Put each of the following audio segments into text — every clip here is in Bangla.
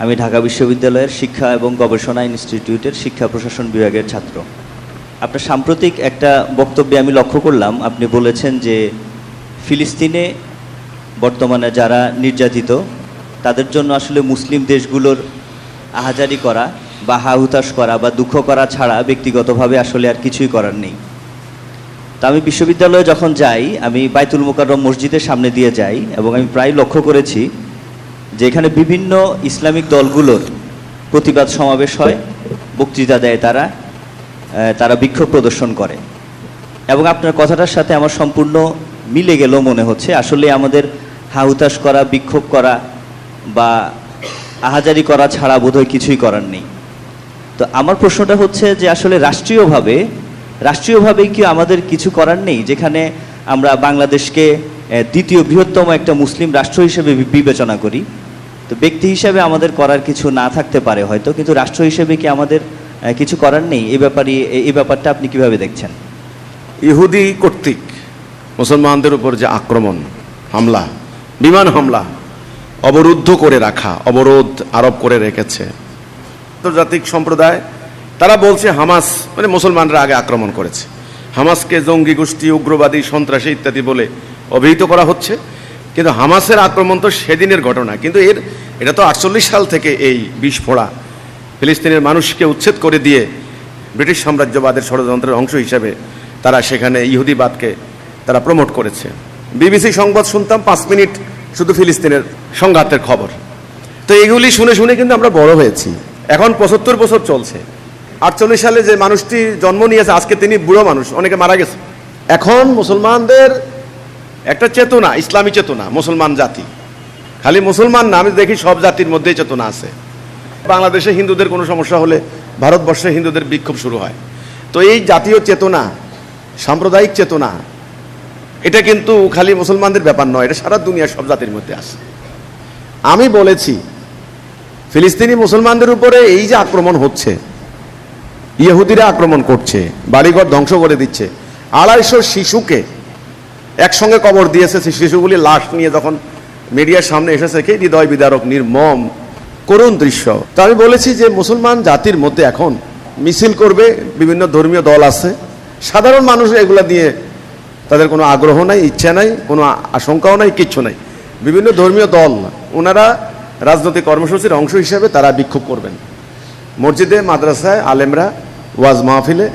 আমি ঢাকা বিশ্ববিদ্যালয়ের শিক্ষা এবং গবেষণা ইনস্টিটিউটের শিক্ষা প্রশাসন বিভাগের ছাত্র। আপনার সাম্প্রতিক একটা বক্তব্যে আমি লক্ষ্য করলাম, আপনি বলেছেন যে ফিলিস্তিনে বর্তমানে যারা নির্যাতিত তাদের জন্য আসলে মুসলিম দেশগুলোর আহাজারি করা বা হাহুতাশ করা বা দুঃখ করা ছাড়া ব্যক্তিগতভাবে আসলে আর কিছুই করার নেই। তা আমি বিশ্ববিদ্যালয়ে যখন যাই, আমি বাইতুল মোকাররম মসজিদের সামনে দিয়ে যাই এবং আমি প্রায় লক্ষ্য করেছি যে এখানে বিভিন্ন ইসলামিক দলগুলোর প্রতিবাদ সমাবেশ হয়, বক্তৃতা দেয়, তারা বিক্ষোভ প্রদর্শন করে। এবং আপনার কথাটার সাথে আমার সম্পূর্ণ মিলে গেল মনে হচ্ছে। আসলে আমাদের হাহুতাশ করা, বিক্ষোভ করা বা আহাজারি করা ছাড়া বোধহয় কিছুই করার নেই। তো আমার প্রশ্নটা হচ্ছে যে আসলে রাষ্ট্রীয়ভাবেই কি আমাদের কিছু করার নেই, যেখানে আমরা বাংলাদেশকে দ্বিতীয় বৃহত্তম একটা মুসলিম রাষ্ট্র হিসেবে বিবেচনা করি? তো ব্যক্তি হিসাবে আমাদের করার কিছু না থাকতে পারে হয়তো, কিন্তু রাষ্ট্র হিসেবে কি আমাদের কিছু করার নেই? এই ব্যাপারটা আপনি কিভাবে দেখছেন? ইহুদি কর্তৃক মুসলমানদের উপর যে আক্রমণ, হামলা, বিমান হামলা, অবরুদ্ধ করে রাখা, অবরোধ আরোপ করে রেখেছে আন্তর্জাতিক সম্প্রদায়, তারা বলছে হামাস মানে মুসলমানরা আগে আক্রমণ করেছে, হামাসকে জঙ্গি গোষ্ঠী, উগ্রবাদী, সন্ত্রাসী ইত্যাদি বলে অভিহিত করা হচ্ছে। কিন্তু হামাসের আক্রমণ তো সেদিনের ঘটনা, কিন্তু এটা তো 48 সাল থেকে এই বিস্ফোড়া ফিলিস্তিনের মানুষকে উচ্ছেদ করে দিয়ে ব্রিটিশ সাম্রাজ্যবাদের ষড়যন্ত্রের অংশ হিসাবে তারা সেখানে ইহুদিবাদকে তারা প্রমোট করেছে। বিবিসি সংবাদ শুনতাম 5 মিনিট শুধু ফিলিস্তিনের সংঘাতের খবর। তো এগুলি শুনে শুনে কিন্তু আমরা বড় হয়েছি। এখন 75 বছর চলছে। 48 সালে যে মানুষটি জন্ম নিয়েছে, আজকে তিনি বুড়ো মানুষ, অনেকে মারা গেছে। এখন মুসলমানদের একটা চেতনা, ইসলামী চেতনা, মুসলমান জাতি, খালি মুসলমান না, আমি দেখি সব জাতির মধ্যেই চেতনা আছে। বাংলাদেশে হিন্দুদের কোনো সমস্যা হলে ভারতবর্ষে হিন্দুদের বিক্ষোভ শুরু হয়। তো এই জাতীয় চেতনা, সাম্প্রদায়িক চেতনা, এটা কিন্তু খালি মুসলমানদের ব্যাপার নয়, এটা সারা দুনিয়ার সব জাতির মধ্যে আছে। আমি বলেছি ফিলিস্তিনি মুসলমানদের উপরে এই যে আক্রমণ হচ্ছে, ইহুদিরা আক্রমণ করছে, বাড়িঘর ধ্বংস করে দিচ্ছে, 250 শিশুকে একসঙ্গে কবর দিয়েছে। সেই শিশুগুলি লাশ নিয়ে যখন মিডিয়ার সামনে এসেছে, কি হৃদয় বিদারক, নির্মম, করুণ দৃশ্য। তো আমি বলেছি যে মুসলমান জাতির মধ্যে এখন মিছিল করবে, বিভিন্ন ধর্মীয় দল আছে, সাধারণ মানুষ এগুলা দিয়ে তাদের কোনো আগ্রহ নাই, ইচ্ছা নাই, কোনো আশঙ্কাও নাই, কিচ্ছু নাই। বিভিন্ন ধর্মীয় দল, ওনারা রাজনৈতিক কর্মসূচির অংশ হিসেবে তারা বিক্ষোভ করবেন। মসজিদে, মাদ্রাসায় আলেমরা ওয়াজ মাহফিলে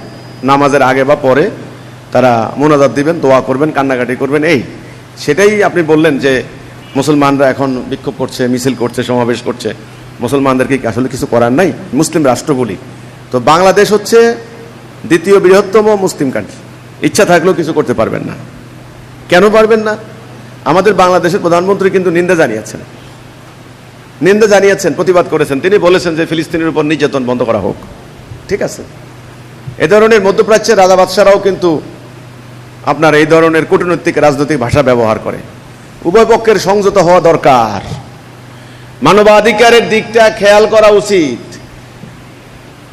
নামাজের আগে বা পরে তারা মোনাজাত দিবেন, দোয়া করবেন, কান্নাকাটি করবেন। সেটাই আপনি বললেন যে মুসলমানরা এখন বিক্ষোভ করছে, মিছিল করছে, সমাবেশ করছে, মুসলমানদেরকে আসলে কিছু করার নাই। মুসলিম রাষ্ট্র বলি তো বাংলাদেশ হচ্ছে দ্বিতীয় বৃহত্তম মুসলিম কান্ট্রি। ইচ্ছা থাকলেও কিছু করতে পারবেন না। কেন পারবেন না? আমাদের বাংলাদেশের প্রধানমন্ত্রী কিন্তু নিন্দা জানিয়েছেন, প্রতিবাদ করেছেন। তিনি বলেছেন যে ফিলিস্তিনের উপর নির্যাতন বন্ধ করা হোক। ঠিক আছে, এ ধরনের মধ্যপ্রাচ্যের রাজা বাদশারাও কিন্তু আপনার এই ধরনের কূটনৈতিক রাজনৈতিক ভাষা ব্যবহার করে। উভয় পক্ষের সংযত হওয়া দরকার, মানবাধিকারের দিকটা খেয়াল করা উচিত।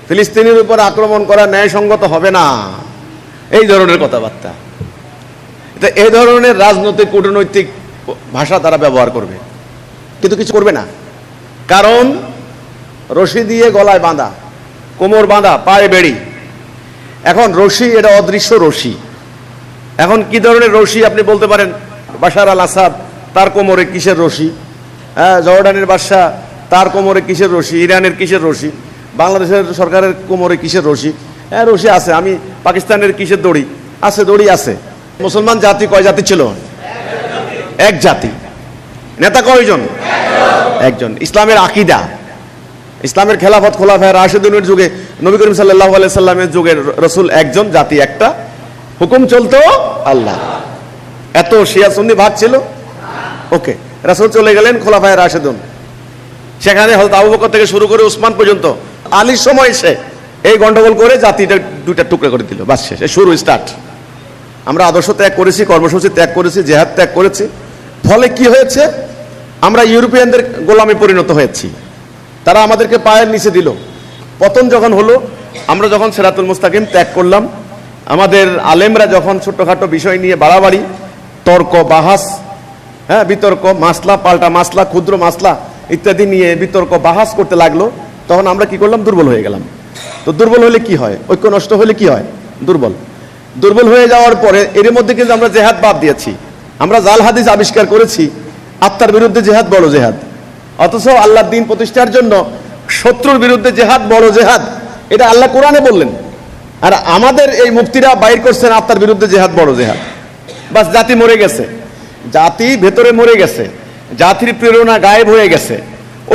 ফিলিস্তিনের উপর আক্রমণ করা ন্যায়সঙ্গত হবে না, এই ধরনের কথাবার্তা। এই ধরনের রাজনৈতিক কূটনৈতিক ভাষা তারা ব্যবহার করবে, কিন্তু কিছু করবে না। কারণ রশি দিয়ে গলায় বাঁধা, কোমর বাঁধা, পায়ে বেড়ি। এখন রশি, এটা অদৃশ্য রশি। এখন কি ধরনের রশি আপনি বলতে পারেন? বাশার আল আসাদ, তার কোমরে কিসের রশি? জর্ডানের বাদশা, তার কোমরে কিসের রশি? ইরানের কিসের রশি? বাংলাদেশের সরকারের কোমরে কিসের রশি? রশি আছে। আমি পাকিস্তানের কিসের দড়ি আছে? দড়ি আছে। মুসলমান জাতি কয় জাতি ছিল? এক জাতি। নেতা কয়জন? একজন। ইসলামের আকীদা, ইসলামের খেলাফত, খোলাফায়ে রাশিদুনের যুগে, নবী করিম সাল্লাল্লাহু আলাইহি সাল্লামের যুগের রাসূল একজন, জাতি একটা, হুকুম চলতো আল্লাহ। এত শিয়া সুন্নি ভাগ ছিল? ওকে, রাসূল চলে গেলেন, খোলাফায়ে রাশিদুন, সেখানে হযরত আবু বকর থেকে শুরু করে উসমান পর্যন্ত আলীর সময় এসে এই গন্ডগোল করে জাতিটা দুইটা টুকরা করে দিল। বাস শেষ, শুরু, স্টার্ট। আমরা আদর্শ ত্যাগ করেছি, কর্মসূচি ত্যাগ করেছি, জিহাদ ত্যাগ করেছি। ফলে কি হয়েছে? আমরা ইউরোপিয়ানদের গোলামে পরিণত হয়েছি। তারা আমাদেরকে পায়ের নিচে দিল। পতন যখন হলো, আমরা যখন সিরাতুল মুস্তাকিম ত্যাগ করলাম, আমাদের আলেমরা যখন ছোট্টখাটো বিষয় নিয়ে বাড়াবাড়ি, তর্ক, বাহাস, বিতর্ক, মাসলা, পাল্টা মাসলা, ক্ষুদ্র মাসলা, ইত্যাদি নিয়ে বিতর্ক বাহাস করতে লাগলো, তখন আমরা কি করলাম? দুর্বল হয়ে গেলাম। তো দুর্বল হলে কি হয়? ঐক্য নষ্ট হলে কি হয়? দুর্বল হয়ে যাওয়ার পরে এর মধ্যে কিন্তু আমরা জেহাদ বাদ দিয়েছি। আমরা জাল হাদিস আবিষ্কার করেছি, আত্মার বিরুদ্ধে জেহাদ বড় জেহাদ, অথচ আল্লাহর দ্বীন প্রতিষ্ঠার জন্য শত্রুর বিরুদ্ধে জেহাদ বড় জেহাদ, এটা আল্লাহ কোরআনে বললেন। আর আমাদের এই মুফতিরা বাইর করছেন আত্মার বিরুদ্ধে জেহাদ বড় জেহাদ। বাস, জাতি মরে গেছে, জাতি ভেতরে মরে গেছে, জাতির প্রেরণা গায়েব হয়ে গেছে,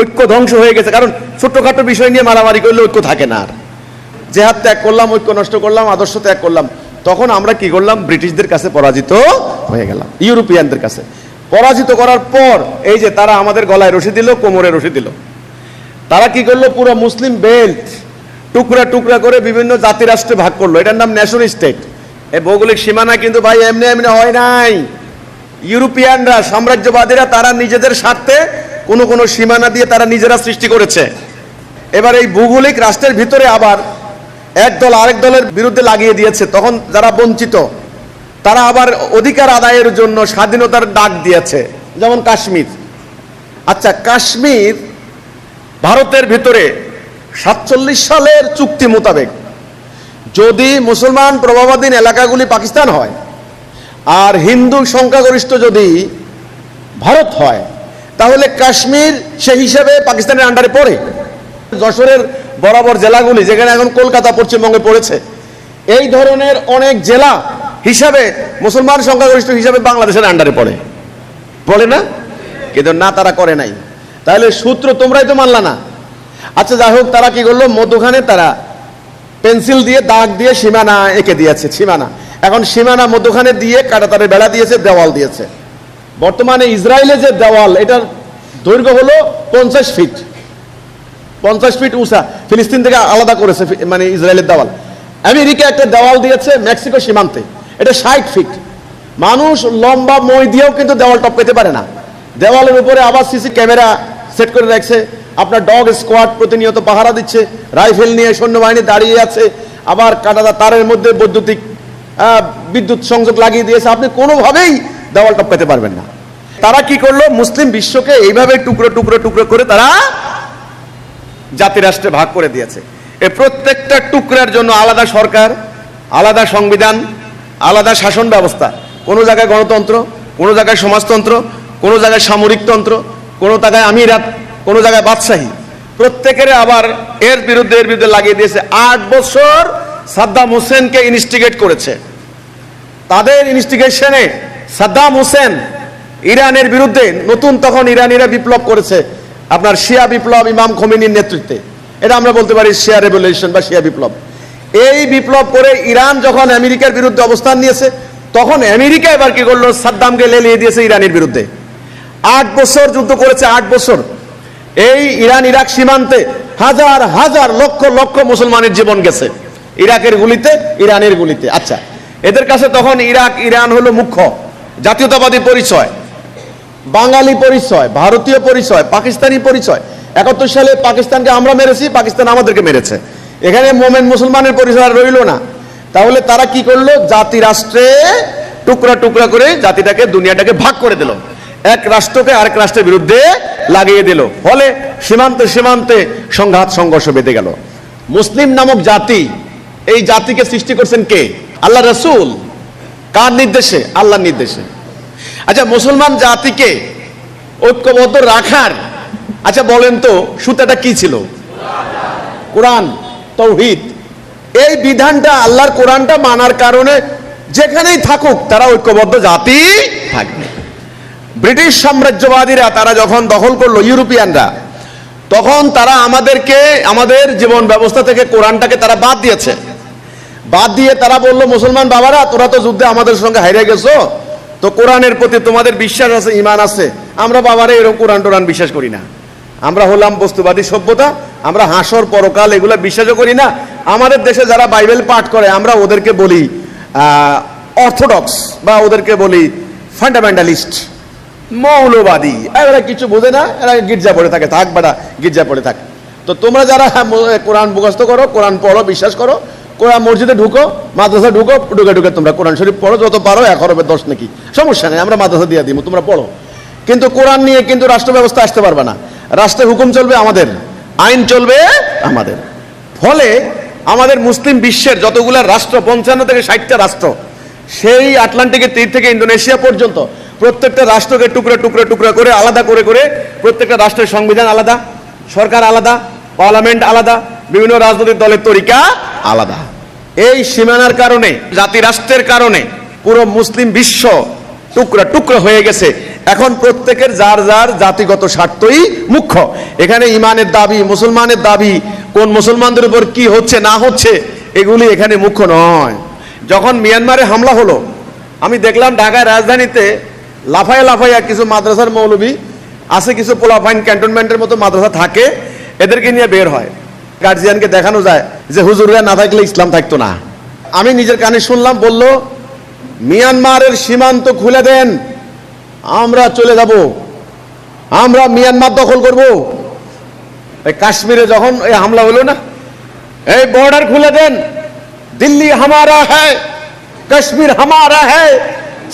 ঐক্য ধ্বংস হয়ে গেছে। কারণ ছোট্টখাটো বিষয় নিয়ে মারামারি করলে ঐক্য থাকে না। আর জেহাদ ত্যাগ করলাম, ঐক্য নষ্ট করলাম, আদর্শ ত্যাগ করলাম, তখন আমরা কি করলাম? ব্রিটিশদের কাছে পরাজিত হয়ে গেলাম, ইউরোপিয়ানদের কাছে পরাজিত করার পর এই যে তারা আমাদের গলায় রশি দিল, কোমরে রশি দিল। তারা কি করলো? পুরো মুসলিম বেল্ট টুকরা টুকরা করে বিভিন্ন জাতি রাষ্ট্রে ভাগ করলো। এটার নাম নেশন স্টেট। এই ভৌগোলিক সীমানা কিন্তু ভাই এমনি এমনি হয় নাই। ইউরোপিয়ানরা, সাম্রাজ্যবাদীরা তারা নিজেদের স্বার্থে কোনো কোনো সীমানা দিয়ে তারা নিজেরা সৃষ্টি করেছে। এবার এই ভৌগোলিক রাষ্ট্রের ভিতরে আবার এক দল আরেক দলের বিরুদ্ধে লাগিয়ে দিয়েছে। তখন যারা বঞ্চিত তারা আবার অধিকার আদায়ের জন্য স্বাধীনতার ডাক দিয়েছে, যেমন কাশ্মীর। আচ্ছা, কাশ্মীর ভারতের ভিতরে 47 সালের চুক্তি মোতাবেক যদি মুসলমান প্রভাবাধীন এলাকাগুলি পাকিস্তান হয় আর হিন্দু সংখ্যাগরিষ্ঠ যদি ভারত হয়, তাহলে কাশ্মীর সেই হিসাবে পাকিস্তানের আন্ডারে পড়ে। যশোরের বরাবর জেলাগুলি, যেখানে এখন কলকাতা পশ্চিমবঙ্গে পড়েছে, এই ধরনের অনেক জেলা হিসাবে মুসলমান সংখ্যাগরিষ্ঠ হিসাবে বাংলাদেশের আন্ডারে পড়ে না? কিন্তু না, তারা করে নাই। তাহলে সূত্র তোমরাই তো মানলা না। আচ্ছা, যাই হোক, তারা কি করলো? মধ্যখানে তারা পেন্সিল দিয়ে দাগ দিয়ে সীমানা এঁকে দিয়েছে। সীমানা এখন সীমানা মধ্যখানে দিয়ে কাঁটাতারের বেড়া দিয়েছে, দেওয়াল দিয়েছে। বর্তমানে ইসরায়েলে যে দেওয়াল, এটার দৈর্ঘ্য হলো 50 ফিট, 50 ফিট উঁচা। ফিলিস্তিন থেকে আলাদা করেছে মানে ইসরায়েলের দেওয়াল। আমেরিকা একটা দেওয়াল দিয়েছে মেক্সিকো সীমান্তে, এটা 60 ফিট। মানুষ লম্বা মই দিয়েও কিন্তু দেওয়াল টপ পেতে পারে না। দেওয়ালের উপরে আবার সিসি ক্যামেরা সেট করে রাখছে, আপনার ডগ স্কোয়াড প্রতিনিয়ত পাহারা দিচ্ছে, রাইফেল নিয়ে সৈন্যবাহিনী দাঁড়িয়ে আছে, আবার কাঁটাতার তারের মধ্যে বৈদ্যুতিক বিদ্যুৎ সংযোগ লাগিয়ে দিয়েছে। আপনি কোনোভাবেই দেওয়াল টপ পেতে পারবেন না। তারা কি করলো? মুসলিম বিশ্বকে এইভাবে টুকরো টুকরো টুকরো করে তারা জাতি রাষ্ট্রে ভাগ করে দিয়েছে। এই প্রত্যেকটা টুকরার জন্য আলাদা সরকার, আলাদা সংবিধান, আলাদা শাসন ব্যবস্থা। কোনো জায়গায় গণতন্ত্র, কোনো জায়গায় সমাজতন্ত্র, কোনো জায়গায় সামরিকতন্ত্র, কোনো জায়গায় আমিরাত, কোনো জায়গায় বাদশাহী। প্রত্যেকের আবার এর বিরুদ্ধে লাগিয়ে দিয়েছে। 8 বছর সাদ্দাম হোসেনকে ইনস্টিগেট করেছে। তাদের ইনস্টিগেশনে সাদ্দাম হোসেন ইরানের বিরুদ্ধে নতুন তখন ইরানিরা বিপ্লব করেছে, আপনার শিয়া বিপ্লব ইমাম খোমেনির নেতৃত্বে। এটা আমরা বলতে পারি শিয়া রেভলিউশন বা শিয়া বিপ্লব। এই বিপ্লব করে ইরান যখন আমেরিকার বিরুদ্ধে অবস্থান নিয়েছে, তখন আমেরিকা এবার কি করলো? সাদ্দামকে লেলিয়ে দিয়েছে ইরানের বিরুদ্ধে। 8 বছর যুদ্ধ করেছে, 8 বছর। এই ইরান ইরাক সীমান্তে হাজার হাজার লক্ষ লক্ষ মুসলমানের জীবন গেছে, ইরাকের গুলিতে, ইরানের গুলিতে। আচ্ছা, এদের কাছে তখন ইরান হলো মুখ্য জাতীয়তাবাদী পরিচয়, বাঙালি পরিচয়, ভারতীয় পরিচয়, পাকিস্তানি পরিচয়। 71 সালে পাকিস্তানকে আমরা মেরেছি, পাকিস্তান আমাদেরকে মেরেছে। এখানে মোমেন মুসলমানের পরিচয় রইল না। তাহলে তারা কি করলো? জাতি রাষ্ট্রে টুকরা টুকরা করে জাতিটাকে, দুনিয়াটাকে ভাগ করে দিল, এক রাষ্ট্রকে আরেক রাষ্ট্রের বিরুদ্ধে লাগিয়ে দিল। ফলে সীমান্তে সীমান্তে সংঘাত সংঘর্ষ বেঁধে গেল। মুসলিম নামক জাতি, এই জাতিকে সৃষ্টি করছেন কে? আল্লাহ রাসূল। কার নির্দেশে? আল্লাহর নির্দেশে। আচ্ছা, মুসলমান জাতিকে ঐক্যবদ্ধ রাখার, আচ্ছা বলেন তো, সূত্রটা কি ছিল? কোরআন, তাওহীদ। এই বিধানটা, আল্লাহর কোরআনটা মানার কারণে যেখানেই থাকুক তারা ঐক্যবদ্ধ জাতি থাকবে। ব্রিটিশ সাম্রাজ্যবাদীরা তারা যখন দখল করলো, ইউরোপিয়ানরা, তখন তারা আমাদেরকে, আমাদের জীবন ব্যবস্থা থেকে কোরআনটাকে তারা বাদ দিয়েছে। বাদ দিয়ে তারা বললো, মুসলমান বাবারা, তোরা তো যুদ্ধে আমাদের সঙ্গে হারিয়ে গেছো, তো কোরআনের প্রতি তোমাদের বিশ্বাস আছে, ঈমান আছে। আমরা বাবারা এরকম কোরআন টোরআন বিশ্বাস করি না। আমরা হলাম বস্তুবাদী সভ্যতা, আমরা হাসর পরকাল এগুলো বিশ্বাসও করি না। আমাদের দেশে যারা বাইবেল পাঠ করে আমরা ওদেরকে বলি অর্থোডক্স, বা ওদেরকে বলি ফান্ডামেন্টালিস্ট, মৌলবাদী। এরা কিছু বোঝে না, এরা গির্জা পড়ে থাকে, থাক বাড়া গির্জা পড়ে থাকে। তো তোমরা যারা কোরআন মুখস্থ করো, কোরআন পড়ো, বিশ্বাস করো, কোরআন মসজিদে ঢুকো, মাদ্রাসা ঢুকো, ঢুকে ঢুকে তোমরা কোরআন শরীফ পড়ো, যত পারো, 1 হরফে 10 নাকি, সমস্যা নেই, আমরা মাদ্রাসা দিয়ে দিব, তোমরা পড়ো। কিন্তু কোরআন নিয়ে কিন্তু রাষ্ট্র ব্যবস্থা আসতে পারবে না। রাষ্ট্রে হুকুম চলবে আমাদের, আইন চলবে আমাদের। ফলে আমাদের মুসলিম বিশ্বের যতগুলা রাষ্ট্র, 55 থেকে 60টা রাষ্ট্র, সেই আটলান্টিকের তীর থেকে ইন্দোনেশিয়া পর্যন্ত প্রত্যেকটা রাষ্ট্রকে টুকরা টুকরা টুকরা করে আলাদা করে করে প্রত্যেকটা রাষ্ট্রের সংবিধান আলাদা, সরকার আলাদা, পার্লামেন্ট আলাদা, বিভিন্ন রাজনৈতিক দলের তরিকা আলাদা। এই সীমানার কারণে, জাতি রাষ্ট্রের কারণে পুরো মুসলিম বিশ্ব টুকরা টুকরা হয়ে গেছে। এখন প্রত্যেকের যার যার জাতিগত স্বার্থই মুখ্য। এখানে ইমানের দাবি, মুসলমানের দাবি, কোন মুসলমানদের উপর কি হচ্ছে না হচ্ছে, এগুলি এখানে মুখ্য নয়। যখন মিয়ানমারে হামলা হলো, আমি দেখলাম ঢাকায় রাজধানীতে লাফায় লাফাইয়া কিছু মাদ্রাসার মৌলবী আছে, কিছু পোলাফাইন ক্যান্টনমেন্টের মতো মাদ্রাসা থাকে, এদেরকে নিয়ে বের হয়। গার্জিয়ানকে দেখানো যায় যে হুজুররা না থাকলে ইসলাম থাকতো না। আমি নিজের কানে শুনলাম, বলল মিয়ানমারের সীমান্ত খুলে দেন, আমরা চলে যাব, আমরা মিয়ানমার দখল করব। এই কাশ্মীরে যখন এই হামলা হলো না, এই বর্ডার খুলে দেন, দিল্লি হামারা হ্যায়, কাশ্মীর হামারা হ্যায়,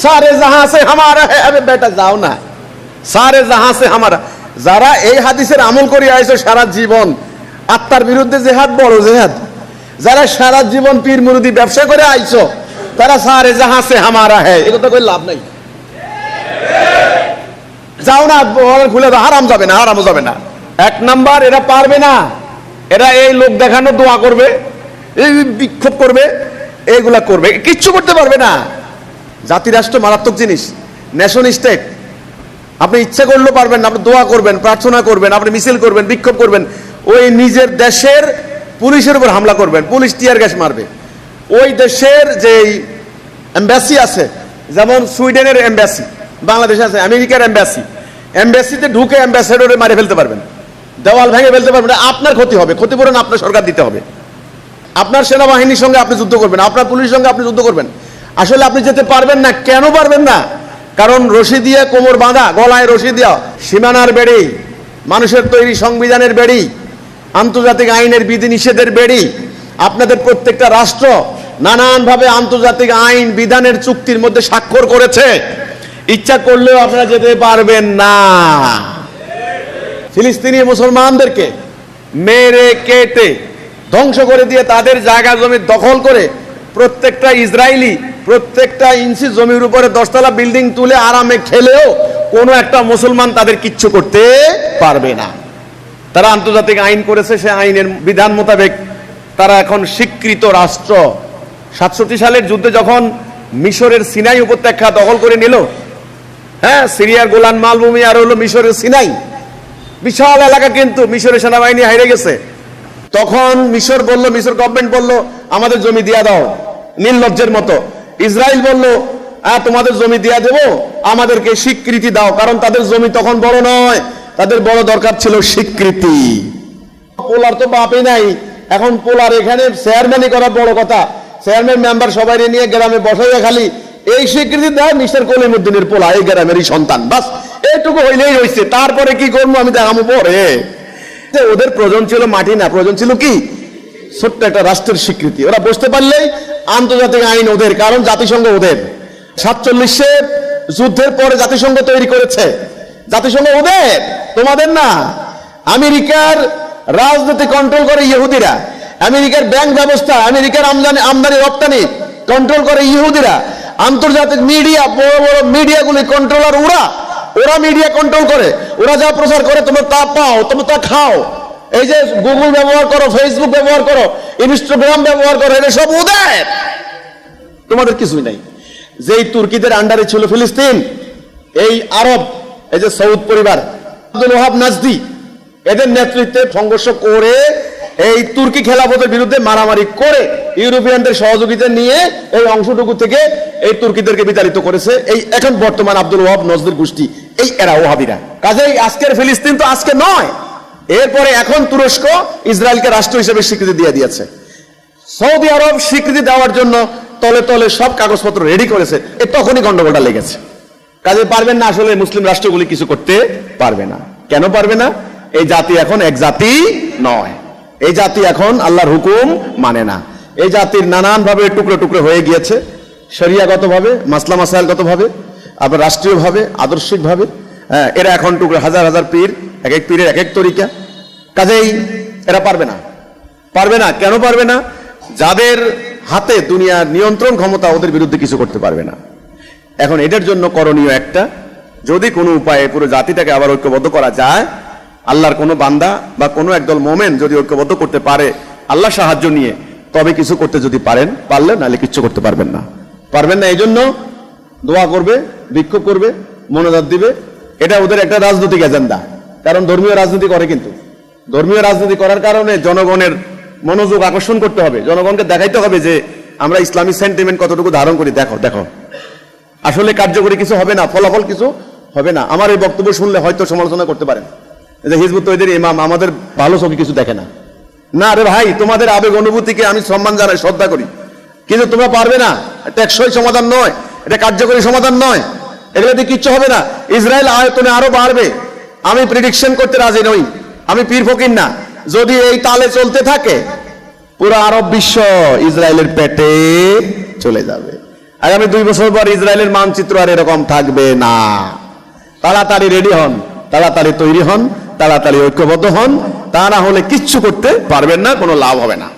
সারে জাহাঁ সে হামারা হ্যায়। আরে বেটা যাও না, সারে জাহাঁ সে হামারা। যারা এই হাদিসের আমল করে আইছো সারা জীবন, আত্মার বিরুদ্ধে জেহাদ বড় জেহাদ। যারা সারা জীবন পীর মুরিদি ব্যবসা করে আইছো, তারা সারে জাহাঁ সে হামারা হ্যায়, এটা তো কোনো লাভ নাই। যাও না, খুলে দাও, হারাম যাবে না, হারাম যাবে না। এক নাম্বার, এরা পারবে না, এরা এই লোক দেখানো দোয়া করবে, এই বিক্ষোভ করবে, এইগুলা করবে, কিচ্ছু করতে পারবে না। জাতি রাষ্ট্র মারাত্মক জিনিস, নেশন স্টেট। আপনি ইচ্ছা করলেও পারবেন না, আপনি দোয়া করবেন, প্রার্থনা করবেন, আপনি মিছিল করবেন, বিক্ষোভ করবেন, ওই নিজের দেশের পুলিশের উপর হামলা করবেন, পুলিশ টিয়ার গ্যাস মারবে। ওই দেশের যে এম্বাসি আছে, যেমন সুইডেনের এম্বাসি, বাংলাদেশে আছে, আমেরিকার এম্বাসি, এম্বাসিতে ঢুকে অ্যাম্বাসেডরে মারে ফেলতে পারবেন, দেওয়াল ভেঙে ফেলতে পারবেন। আপনার ক্ষতি হবে, ক্ষতিপূরণ আপনার সরকার দিতে হবে। আপনার সেনাবাহিনীর সঙ্গে আপনি যুদ্ধ করবেন, আপনার পুলিশের সঙ্গে আপনি যুদ্ধ করবেন। আসলে আপনি যেতে পারবেন না। কেন পারবেন না? কারণ রশি দিয়ে কোমর বাঁধা, গলায় রশি দেওয়া, সীমানার বেড়ি, মানুষের তৈরি সংবিধানের বেড়ি, আন্তর্জাতিক আইনের বিধি নিষেধের বেড়ি। আপনাদের প্রত্যেকটা রাষ্ট্র নানানভাবে আন্তর্জাতিক আইন বিধানের চুক্তির মধ্যে স্বাক্ষর করেছে। ইচ্ছা করলেও আপনারা যেতে পারবেন না। ফিলিস্তিনি মুসলমানদেরকে মেরে কেটে ধ্বংস করে দিয়ে তাদের জায়গা জমি দখল করে প্রত্যেকটা ইসরায়েলি প্রত্যেকটা ইঞ্চি জমির উপরে 10 তলা বিল্ডিং তুলে আরামে খেলেও কোনো একটা মুসলমান তাদের কিচ্ছু করতে পারবে না। তারা আন্তর্জাতিক আইন করেছে, সে আইনের বিধান মোতাবেক তারা এখন স্বীকৃত রাষ্ট্র। 67 সালের যুদ্ধে যখন মিশরের সিনাই উপত্যকা দখল করে নিল, হ্যাঁ, সিরিয়ার গোলান মালভূমি আর হলো মিশরের সিনাই, বিশাল এলাকা, কিন্তু মিশরের সেনাবাহিনী হারিয়ে গেছে। তখন মিশর বলল, মিশর গভর্নমেন্ট বলল আমাদের জমি দিয়া দাও, নির্লজ্জের মতো। ইসরায়েল বলল তোমাদের জমি দিয়া দেবো, আমাদেরকে স্বীকৃতি দাও। কারণ তাদের জমি তখন বড় নয়, তাদের বড় দরকার ছিল স্বীকৃতি। পোলার তো বাপই নাই, এখন পোলার এখানে চেয়ারম্যানই করা বড় কথা। চেয়ারম্যান মেম্বার সবাই নিয়ে গ্রামে বসাইয়া খালি এই স্বীকৃতি দেয় মিস্টার কলিমুদ্দিনের পোলা, এই গ্রামেরই সন্তান, বাস এইটুকু হইলেই হয়েছে। তারপরে কি করবো আমি দেখাবো পরে। ওদের প্রয়োজন ছিল মাটি না, প্রয়োজন ছিল কি ছোট্ট একটা রাষ্ট্রের স্বীকৃতি। ওরা বুঝতে পারলেই আন্তর্জাতিক আইন ওদের, কারণ জাতিসংঘ ওদের। 47 যুদ্ধের পরে জাতিসংঘ তৈরি করেছে, জাতিসংঘ ওদের, তোমাদের না। আমেরিকার রাজনীতি কন্ট্রোল করে ইহুদিরা, আমেরিকার ব্যাংক ব্যবস্থা, আমেরিকার আমদানি রপ্তানি কন্ট্রোল করে ইহুদিরা, আন্তর্জাতিক মিডিয়া, বড় বড় মিডিয়াগুলি কন্ট্রোলার ওরা। ওরা মিডিয়া কন্ট্রোল করে, ওরা যা প্রচার করে তোমরা তা পাও, তোমরা তা খাও। এই যে গুগল ব্যবহার করো, ফেসবুক ব্যবহার করো, ইনস্টাগ্রাম ব্যবহার করো, এটা সব ওদের, তোমাদের কিছুই নাই। যেই তুর্কিদের আন্ডারে ছিল ফিলিস্তিন, এই আরব, এই যে সৌদ পরিবার, আব্দুল ওয়াহাব নাজদি, এদের নেতৃত্বে সংঘর্ষ করে এই তুর্কি খেলাফতের বিরুদ্ধে মারামারি করে ইউরোপিয়ানদের সহযোগিতা নিয়ে এই অংশটুকু থেকে এই তুর্কিদেরকে বিতাড়িত করেছে এই এখন বর্তমান আব্দুল ওয়াহাব নজদির গোষ্ঠী, এই এরা ওয়াহাবিরা। কাজেই আজকের ফিলিস্তিন তো আজকে নয়, এরপরে এখন তুরস্ক ইসরায়েলকে রাষ্ট্র হিসেবে স্বীকৃতি দিয়ে দিয়েছে। সৌদি আরব স্বীকৃতি দেওয়ার জন্য তলে তলে সব কাগজপত্র রেডি করেছে, তখনই গন্ডগোলটা লেগেছে। কাজে পারবেন না, আসলে মুসলিম রাষ্ট্রগুলি কিছু করতে পারবে না। কেন পারবে না? এই জাতি এখন এক জাতি নয়, এই জাতি এখন আল্লাহর হুকুম মানে না। এই জাতির নানান ভাবে টুকরো টুকরো হয়ে গিয়েছে, শরিয়াগত ভাবে, মাসলা মাসাইলগত ভাবে, আবার রাষ্ট্রীয় ভাবে, আদর্শিক ভাবে। এরা এখন টুকরো, হাজার হাজার পীর এক এক পীরের এক এক তরিকা। কাজেই এরা পারবে না। পারবে না কেন পারবে না? যাদের হাতে দুনিয়ার নিয়ন্ত্রণ ক্ষমতা, ওদের বিরুদ্ধে কিছু করতে পারবে না। এখন এটার জন্য করণীয় একটা, যদি কোনো উপায়ে পুরো জাতিটাকে আবার ঐক্যবদ্ধ করা যায়, আল্লাহর কোনো বান্দা বা কোনো একদল মোমেন যদি ঐক্যবদ্ধ করতে পারে আল্লাহ সাহায্য নিয়ে, তবে কিছু করতে যদি পারেন, পারলে নাহলে কিচ্ছু করতে পারবেন না। পারবেন না, এই জন্য দোয়া করবে, বিক্ষোভ করবে, মনোজাত দিবে। এটা ওদের একটা রাজনৈতিক এজেন্ডা। কারণ ধর্মীয় রাজনীতি করে, কিন্তু ধর্মীয় রাজনীতি করার কারণে জনগণের মনোযোগ আকর্ষণ করতে হবে, জনগণকে দেখাইতে হবে যে আমরা ইসলামিক সেন্টিমেন্ট কতটুকু ধারণ করি। দেখো দেখো, আসলে কার্যকরী কিছু হবে না, ফলাফল কিছু হবে না। আমার এই বক্তব্য শুনলে হয়তো সমালোচনা করতে পারেন যে হিজবুত তৌহিদের ইমাম আমাদের ভালো চোখে কিছু দেখে না। না রে ভাই, তোমাদের আবেগ অনুভূতিকে আমি সম্মান জানাই, শ্রদ্ধা করি, কিন্তু তোমরা পারবে না। টেকসই সমাধান নয়, এটা কার্যকরী সমাধান নয়। এগুলোতে কিচ্ছু হবে না। ইসরায়েল আয়তনে আরো বাড়বে, আমি প্রেডিকশন করতে রাজি নই, আমি পীর ফকির না। যদি এই তালে চলতে থাকে, পুরো আরব বিশ্ব ইসরায়েলের পেটে চলে যাবে। আগামী 2 বছর পর ইসরায়েলের মানচিত্র আর এরকম থাকবে না। তাড়াতাড়ি রেডি হন, তাড়াতাড়ি তৈরি হন, তাড়াতাড়ি ঐক্যবদ্ধ হন, তা না হলে কিচ্ছু করতে পারবেন না, কোনো লাভ হবে না।